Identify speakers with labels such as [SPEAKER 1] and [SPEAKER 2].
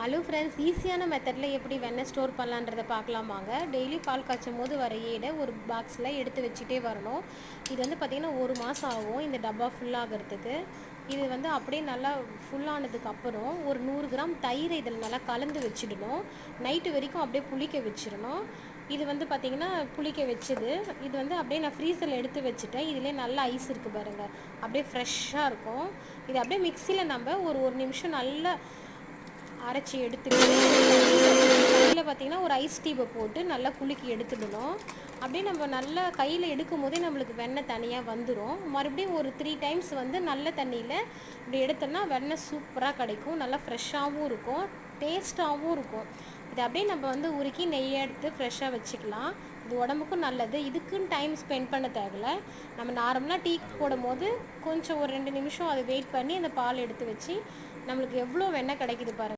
[SPEAKER 1] Hello friends, ஈஸியான மெத்தடில் எப்படி வெண்ணெய் ஸ்டோர் பண்ணலான்றதை பார்க்கலாமாங்க. டெய்லி பால் காய்ச்சும் போது வர ஏடை ஒரு பாக்ஸில் எடுத்து வச்சுட்டே வரணும். இது வந்து பார்த்திங்கன்னா 1 மாதம் ஆகும் இந்த டப்பா ஃபுல்லாகிறதுக்கு. இது வந்து அப்படியே நல்லா ஃபுல்லானதுக்கு அப்புறம் ஒரு 100 கிராம் தயிரை இதில் நல்லா கலந்து வச்சிடணும். நைட்டு வரைக்கும் அப்படியே புளிக்க வச்சிடணும். இது வந்து பார்த்திங்கன்னா புளிக்க வச்சது. இது வந்து அப்படியே நான் ஃப்ரீசரில் எடுத்து வச்சுட்டேன். இதிலே நல்லா ஐஸ் இருக்குது பாருங்கள், அப்படியே ஃப்ரெஷ்ஷாக இருக்கும். இது அப்படியே மிக்சியில் நம்ம ஒரு நிமிஷம் நல்லா அரைச்சி எடுத்துக்கிட்டு கையில் பார்த்திங்கன்னா ஒரு ஐஸ் டீப்பை போட்டு நல்லா குலுக்கி எடுத்துடணும். அப்படியே நம்ம நல்லா கையில் எடுக்கும் போதே நம்மளுக்கு வெண்ணெய் தனியாக வந்துடும். மறுபடியும் ஒரு 3 டைம்ஸ் வந்து நல்ல தண்ணியில் இப்படி எடுத்தோம்னா வெண்ணெய் சூப்பராக கிடைக்கும். நல்லா ஃப்ரெஷ்ஷாகவும் இருக்கும், டேஸ்ட்டாகவும் இருக்கும். இது அப்படியே நம்ம வந்து உருக்கி நெய்யை எடுத்து ஃப்ரெஷ்ஷாக வச்சுக்கலாம். இது உடம்புக்கும் நல்லது. இதுக்குன்னு டைம் ஸ்பெண்ட் பண்ண தேவையில்ல. நம்ம நார்மலாக டீ போடும் போது கொஞ்சம் ஒரு 2 நிமிஷம் அதை வெயிட் பண்ணி அந்த பால் எடுத்து வச்சு நம்மளுக்கு எவ்வளோ வெண்ணெய் கிடைக்குது பாருங்கள்.